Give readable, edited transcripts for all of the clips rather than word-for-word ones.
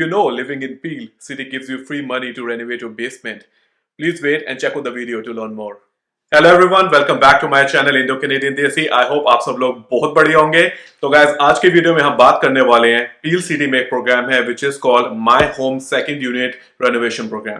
you know living in Peel City gives you free money to renovate your basement? Please wait and check out the video to learn more. Hello everyone, welcome back to my channel Indo Canadian desi. I hope आप सब लोग बहुत बढ़िया होंगे। तो guys, आज के video में हम बात करने वाले हैं पील सिटी में एक प्रोग्राम है which is called my home second unit renovation programme,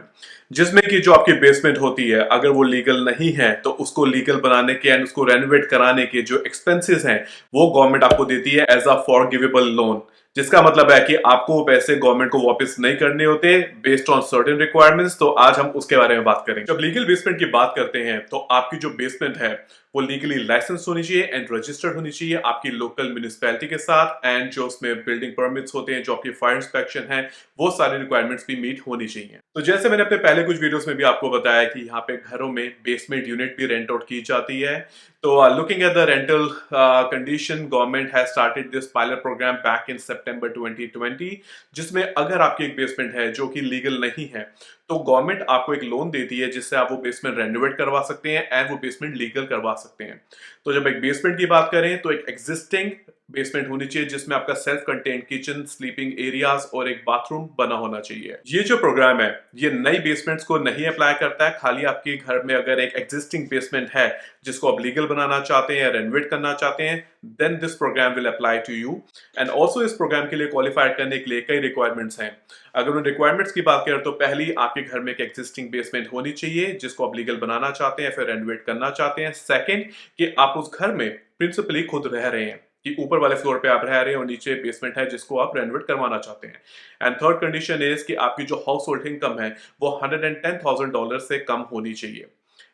जिसमें कि जो आपकी बेसमेंट होती है अगर वो लीगल नहीं है तो उसको लीगल बनाने के एंड उसको रेनोवेट कराने के जो एक्सपेंसेस हैं वो गवर्नमेंट आपको देती है एज अ फॉरगिवेबल लोन, जिसका मतलब है कि आपको वो पैसे गवर्नमेंट को वापस नहीं करने होते बेस्ड ऑन सर्टेन रिक्वायरमेंट्स। तो आज हम उसके बारे में बात करेंगे। जब लीगल बेसमेंट की बात करते हैं तो आपकी जो बेसमेंट है वो लीगली लाइसेंस होनी चाहिए एंड रजिस्टर्ड होनी चाहिए आपकी लोकल म्युनिसिपैलिटी के साथ, एंड जो उसमें बिल्डिंग परमिट्स होते हैं, जो आपकी फायर इंस्पेक्शन है, वो सारी रिक्वायरमेंट्स भी मीट होनी चाहिए। तो जैसे मैंने अपने पहले कुछ वीडियोस में भी आपको बताया कि यहाँ पे घरों में बेसमेंट यूनिट भी रेंट आउट की जाती है। तो looking at the rental condition, government has started this pilot program back in September 2020, जिसमें अगर आपकी एक बेसमेंट है जो कि लीगल नहीं है तो गवर्नमेंट आपको एक लोन देती है जिससे आप वो बेसमेंट रेनोवेट करवा सकते हैं एंड वो बेसमेंट लीगल करवा सकते हैं। तो जब एक बेसमेंट की बात करें तो एक एग्जिस्टिंग बेसमेंट होनी चाहिए जिसमें आपका self contained kitchen, sleeping areas और एक बाथरूम बना होना चाहिए। ये जो प्रोग्राम है ये नई बेसमेंट्स को नहीं अप्लाई करता है, खाली आपके घर में अगर एक एग्जिस्टिंग बेसमेंट है जिसको आप लीगल बनाना चाहते हैं, रेनोवेट करना चाहते हैं, then this programme will apply to you. And also इस प्रोग्राम के लिए क्वालिफाइड करने के लिए कई रिक्वायरमेंट्स हैं। अगर उन रिक्वायरमेंट्स की बात करें तो पहली, आपके घर में एक एग्जिस्टिंग बेसमेंट होनी चाहिए जिसको आप लीगल बनाना चाहते हैं, फिर रेनोवेट करना चाहते हैं। सेकंड, कि आप उस घर में प्रिंसिपली खुद रह रहे हैं, कि ऊपर वाले फ्लोर पे आप रह रहे हैं और नीचे बेसमेंट है जिसको आप रेनोवेट करवाना चाहते हैं। एंड थर्ड कंडीशन इज कि आपकी जो हाउस होल्ड इनकम है वो $110,000 से कम होनी चाहिए।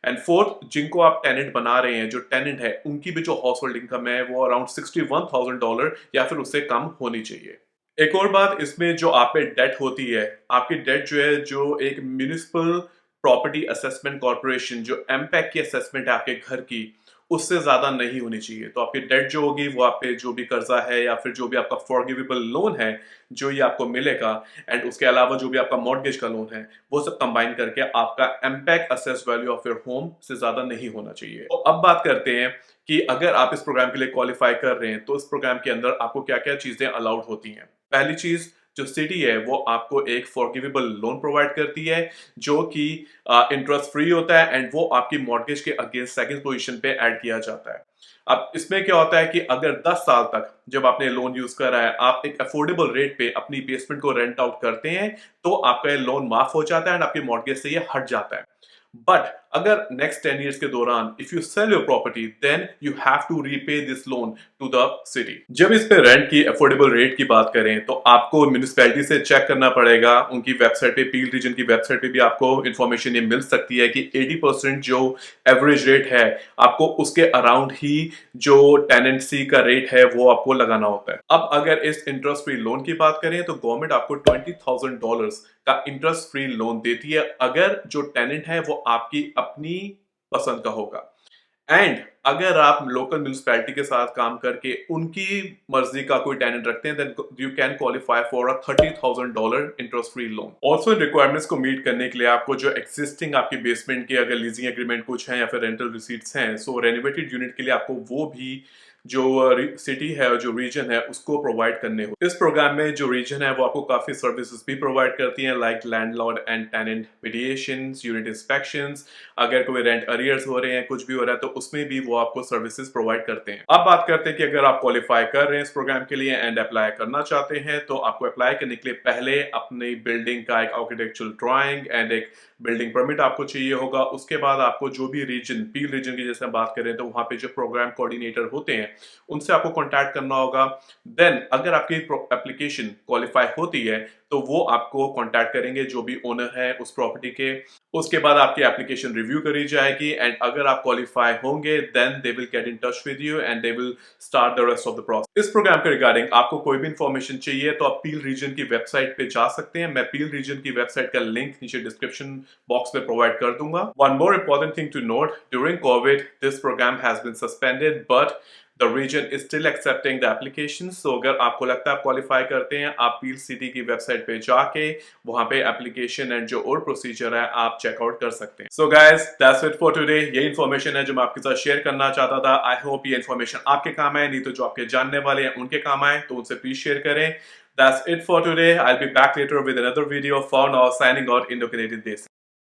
एंड फोर्थ, जिनको आप टेनेंट बना रहे हैं, जो टेनेंट है उनकी भी जो हाउस होल्ड इनकम है वो अराउंड $61,000 या फिर उससे कम होनी चाहिए। एक और बात, इसमें जो आप पे डेट होती है, आपकी डेट जो है, जो एक म्युनिसिपल प्रॉपर्टी असेसमेंट कॉर्पोरेशन, जो एमपैक की असेसमेंट है आपके घर की, उससे ज्यादा नहीं होनी चाहिए। तो आपकी डेट जो होगी वो आप पे जो भी कर्जा है या फिर जो भी आपका फॉरगिवेबल लोन है जो ये आपको मिलेगा, एंड उसके अलावा जो भी आपका मॉर्गेज का लोन है, वो सब कंबाइन करके आपका MPAC assess value of your home से ज्यादा नहीं होना चाहिए। तो अब बात करते हैं कि अगर आप इस प्रोग्राम के लिए क्वालिफाई कर रहे हैं तो इस प्रोग्राम के अंदर आपको क्या क्या चीजें अलाउड होती हैं। पहली चीज, जो सिटी है वो आपको एक फॉरगिवेबल लोन प्रोवाइड करती है जो कि इंटरेस्ट फ्री होता है एंड वो आपकी मॉर्गेज के अगेंस्ट सेकंड पोजीशन पे ऐड किया जाता है। अब इसमें क्या होता है कि अगर 10 साल तक जब आपने लोन यूज करा है आप एक अफोर्डेबल रेट पे अपनी बेसमेंट को रेंट आउट करते हैं तो आपका ये लोन माफ हो जाता है एंड आपकी मॉर्गेज से ये हट जाता है। बट अगर नेक्स्ट 10 years के दौरान if you sell your property then you have to repay this loan to the city. जब इस पे रेंट की अफोर्डेबल रेट की बात करें तो आपको म्युनिसिपैलिटी से चेक करना पड़ेगा। उनकी वेबसाइट पे, पील रीजन की वेबसाइट पे भी आपको इंफॉर्मेशन ये मिल सकती है कि 80% जो एवरेज रेट है आपको उसके अराउंड ही जो टेनेंसी का रेट है वो आपको लगाना होता है। अब अगर इस इंटरेस्ट फ्री लोन की बात करें तो गवर्नमेंट आपको $20,000 का इंटरेस्ट फ्री लोन देती है अगर जो टेनेंट है वो आपकी अपनी पसंद का होगा, एंड अगर आप लोकल म्युनिसिपैलिटी के साथ काम करके उनकी मर्जी का कोई टेनेंट रखते हैं then you can qualify for a $30,000 interest free loan. Also इन रिक्वायरमेंट्स को मीट करने के लिए आपको जो एक्जिस्टिंग आपकी बेसमेंट के अगर लीजिंग एग्रीमेंट कुछ है या फिर रेंटल रिसीट्स हैं, सो रेनोवेटेड यूनिट के लिए आपको वो भी जो सिटी है और जो रीजन है उसको प्रोवाइड करने हो। इस प्रोग्राम में जो रीजन है वो आपको काफी सर्विसेज भी प्रोवाइड करती हैं, like landlord and tenant mediations, unit inspections, अगर कोई रेंट अरियर्स हो रहे हैं, कुछ भी हो रहा है तो उसमें भी वो आपको सर्विसेज प्रोवाइड करते हैं। अब बात करते हैं कि अगर आप क्वालिफाई कर रहे हैं इस प्रोग्राम के लिए एंड अप्लाई करना चाहते हैं तो आपको अप्लाई करने के लिए पहले अपनी बिल्डिंग का एक आर्किटेक्चरल ड्राइंग एंड एक बिल्डिंग परमिट आपको चाहिए होगा। उसके बाद आपको जो भी रीजन, पील रीजन की जैसे हम बात करें तो वहां पे जो प्रोग्राम कोऑर्डिनेटर होते हैं उनसे आपको कांटेक्ट करना होगा। देन अगर आपकी एप्लीकेशन क्वालिफाई होती है तो वो आपको कांटेक्ट करेंगे, जो भी ओनर है उस प्रॉपर्टी के। उसके बाद आपकी एप्लीकेशन रिव्यू करी जाएगी एंड अगर आप क्वालिफाई होंगे then they will get in touch with you and they will start the rest of the process. इस प्रोग्राम के रिगार्डिंग आपको कोई भी इंफॉर्मेशन चाहिए तो आप पील रीजन की वेबसाइट पे जा सकते हैं। मैं पील रीजन की वेबसाइट का लिंक नीचे डिस्क्रिप्शन बॉक्स में प्रोवाइड कर दूंगा। One more important thing to note, during COVID this programme has been suspended but The region is still accepting the applications. So अगर आपको लगता है आप क्वालिफाई करते हैं, आप पील सिटी की वेबसाइट पे जाके वहां पे एप्लीकेशन एंड जो और प्रोसीजर है आप चेकआउट कर सकते हैं। So guys, that's it for today. ये इन्फॉर्मेशन है जो मैं आपके साथ शेयर करना चाहता था। आई होप ये इन्फॉर्मेशन आपके काम आए, नहीं तो जो आपके जानने वाले हैं उनके काम आए, तो उनसे प्लीज शेयर करें। That's it for today. I'll be back later with another video. For now, signing out, Indo-Canadian Desi.